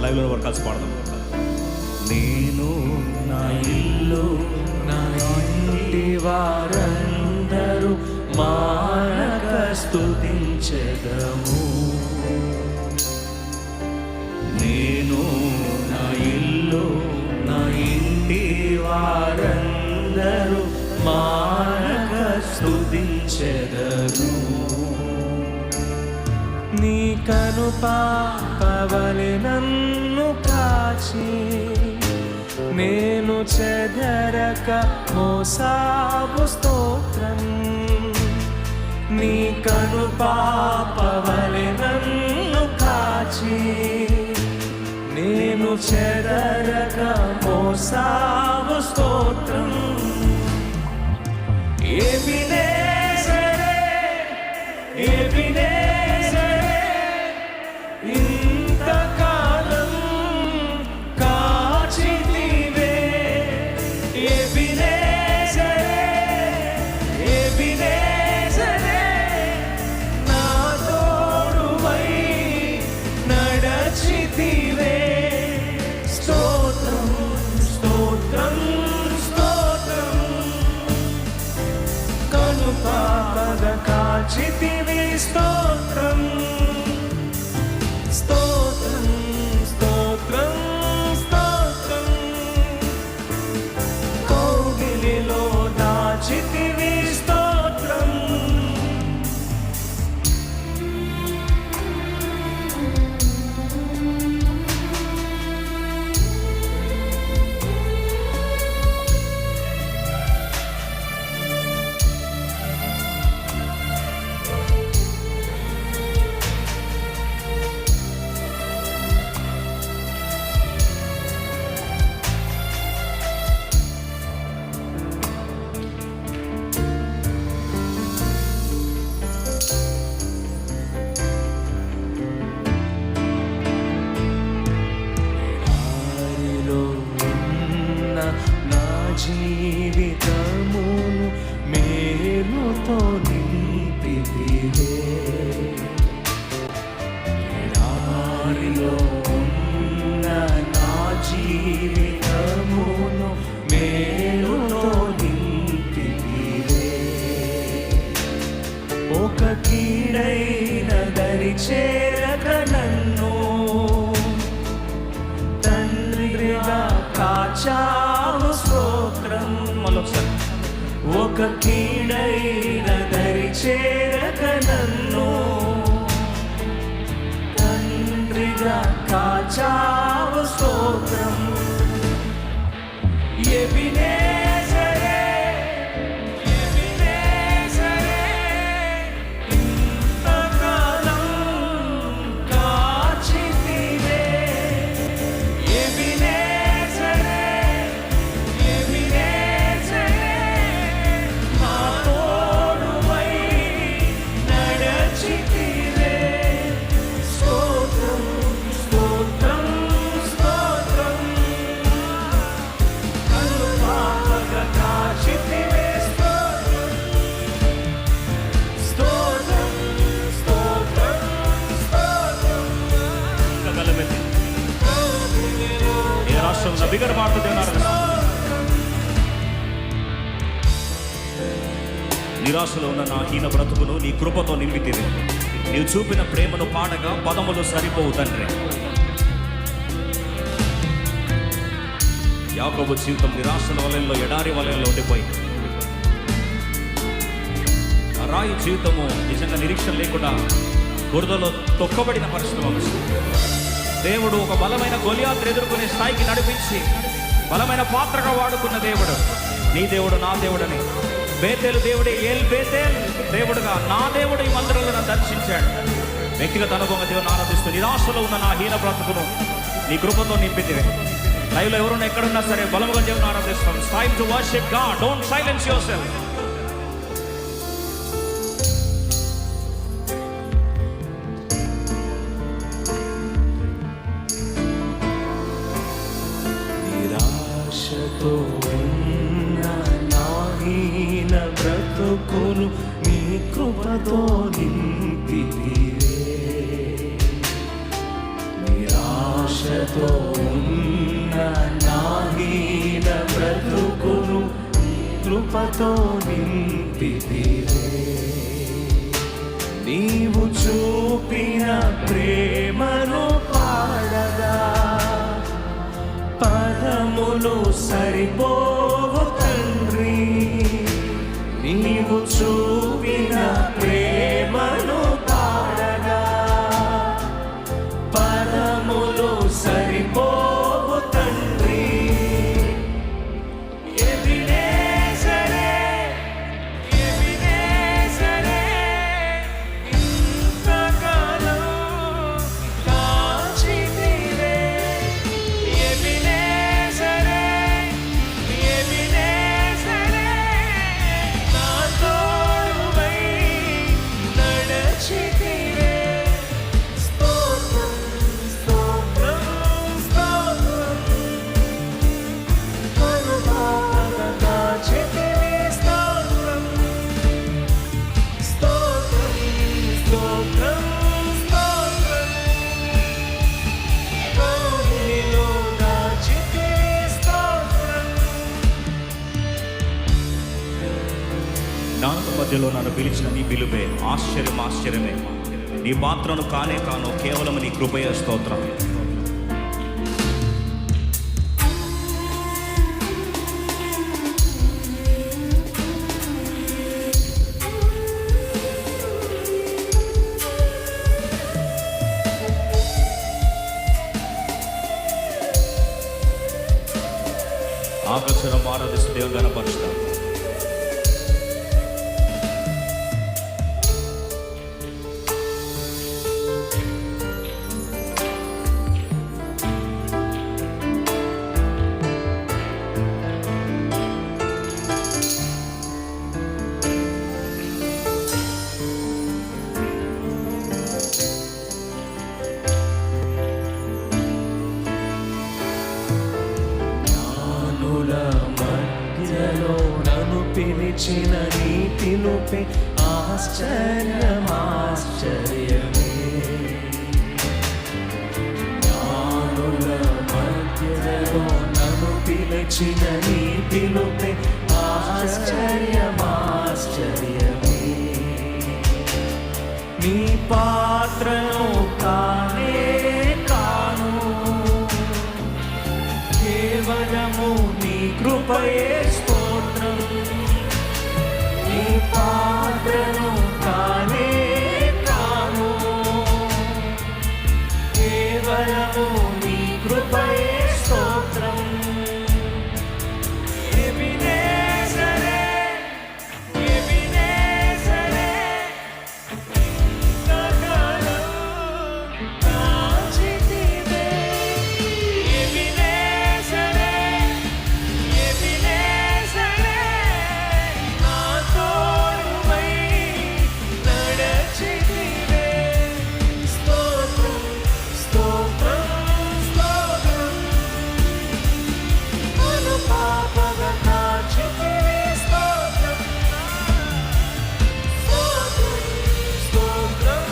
లైవ్లో వరకు కలిసి పాడదాం. నేను నా ఇల్లు నా ఇంటి వారందరూ మానక స్తుతించెదము. నేను నా ఇల్లు నా ఇంటి వారందరూ మానక స్తుతించెదరు. నీ కను పాపవలె నన్ను కాచి నేను చెదరక మోసావు స్తోత్రం. నీ కను పాపవలె నన్ను కాచి నేను చెదరక మోసావు స్తోత్రం. ఎబినేజరే ఎబినేజరే ఇంతకాలం కాచితివే. ఎబినేజరే ఎబినేజరే నా తోడువై నడచితివే. స్తోత్రం స్తోత్రం స్తోత్రం. కను పాపగ కాచితివి స్తోత్రం స్తోత్రం స్తోత్రం స్తోత్రం. కౌగిలిలో దాచితివి స్తోత్రం. జీవితమును మేలుతో నింపితివే. ఎడారిలో ఉన్న నా జీవితమును మేలుతో నింపితివే. ఒక కీడైన దరి చేరక నన్ను తండ్రిగా కాచావు స్తోత్రం. మరొకసారి. ఒక కీడైన దరి చేరక నన్ను తండ్రిగా కాచావు స్తోత్రం. ఎబినేజరే ఎబినేజరే ఇంతకాలం కాచితివే. ఎబినేజరే ఎబినేజరే నా తోడువై నడచితివే. స్తోత్రం స్తోత్రం స్తోత్రం. కను పాపగ కాచితివే స్తోత్రం స్తోత్రం స్తోత్రం స్తోత్రం. గలమెత్తి ఏ రాష్ట్రంలో బిగడ మాట్లాడుతున్నారు. నిరాశలో ఉన్న నా హీన బ్రతుకును నీ కృపతో నింపితివే. నీవు చూపిన ప్రేమను పాడగా పదములు సరిపోవు తండ్రి. యాకోబు జీవితం నిరాశల వలయంలో ఎడారి వలయంలో ఉండిపోయింది. ఆ రాయి జీవితము నిజంగా నిరీక్షణ లేకుండా బురదలో తొక్కబడిన పరిస్థితి. దేవుడు ఒక బలమైన గొలియాతును ఎదుర్కొనే స్థాయికి నడిపించి బలమైన పాత్రగా వాడుకున్న దేవుడు నీ దేవుడు నా దేవుడని. బేతేలు దేవుడే ఏల్ బేతేల్ దేవుడుగా నా దేవుడు ఈ మందిరంలో నన్ను దర్శించాడు. వ్యక్తిగత అనుభవంగా దేవుని ఆరాధిస్తూ నిరాశలో ఉన్న నా హీన బ్రతుకును నీ కృపతో నింపితివే. లైవ్లో ఎవరున్నా ఎక్కడున్నా సరే బలముగా దేవుని ఆరాధిస్తాం. It's time to worship God. Don't silence yourself. నిరాశతో ఉన్న నా హీన బ్రతుకును నీ కృపతో నింపితివే. నిరాశ ఆశతో ఉన్న నా హీన బ్రతుకును కృపతో నింపితివే. నీవు చూపిన ప్రేమను పాడగా పదములు సరిపోవు తండ్రి. నీవు చూపిన ప్రేమను పాడగా పదములు సరిపోవు తండ్రి. ఎబినేజరే, ఎబినేజరే, ఇంతకాలం కాచితివే. ఎబినేజరే, ఎబినేజరే, నా తోడువై నడచితివే. స్తోత్రం, స్తోత్రం, స్తోత్రం. కనుపాపగా కాచితివే. స్తోత్రం, స్తోత్రం, స్తోత్రం, స్తోత్రం. కౌగిలిలో దాచితివే. స్తోత్రం. జ్ఞానుల మధ్యలో నన్ను పిలిచిన నీ పిలుపే ఆశ్చర్యం, ఆశ్చర్యమే. నీ పాత్రను కానే కాను, కేవలం నీ కృపయ స్తోత్రం. ఆకర్షణ ఆరాధిస్తూ దేవుని గణపరుస్తాం. జ్ఞానుల మధ్యలో నన్ను పిలిచిన నీ పిలుపే ఆశ్చర్యం, ఆశ్చర్యమే. జ్ఞానుల మధ్యలో నన్ను పిలిచిన నీ పిలుపే ఆశ్చర్యం, ఆశ్చర్యమే. నీ పాత్రను కానే కాను, కేవలము నీ కృపయే స్తోత్రం. నీ పాత్రను కానే కాను, కేవలము నీ కృపయే స్తోత్రం. ఎబినేజరే, ఎబినేజరే, ఇంతకాలం కాచితివే. ఎబినేజరే, ఎబినేజరే, నా తోడువై నడచితివే. స్తోత్రం, స్తోత్రం, స్తోత్రం. కనుపాపగా కాచితివే. స్తోత్రం, స్తోత్రం, స్తోత్రం,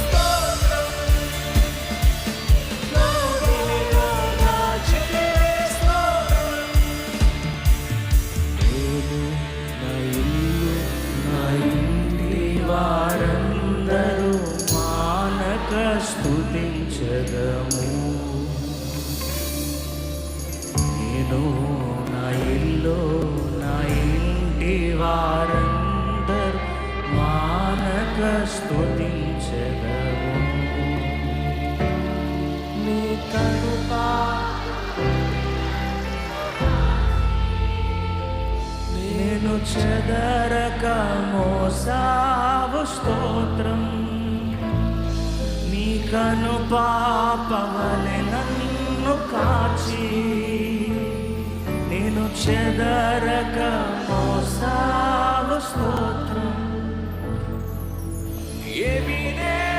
స్తోత్రం. కౌగిలిలో దాచితివే. స్తోత్రం. నేను, నా ఇల్లు, నా ఇంటి వారందరూ మానక స్తుతించదము. నేను, నా ఇల్లు, నా ఇంటి వారందరూ మానక స్తుతించదము. నీ కృపా నేను చెదరక మోసావు. స్తోత్రం. నీ కను పాపవలె నన్ను కాచి నేను చెదరక మోసావు. స్తోత్రం. ఎబినేజరే,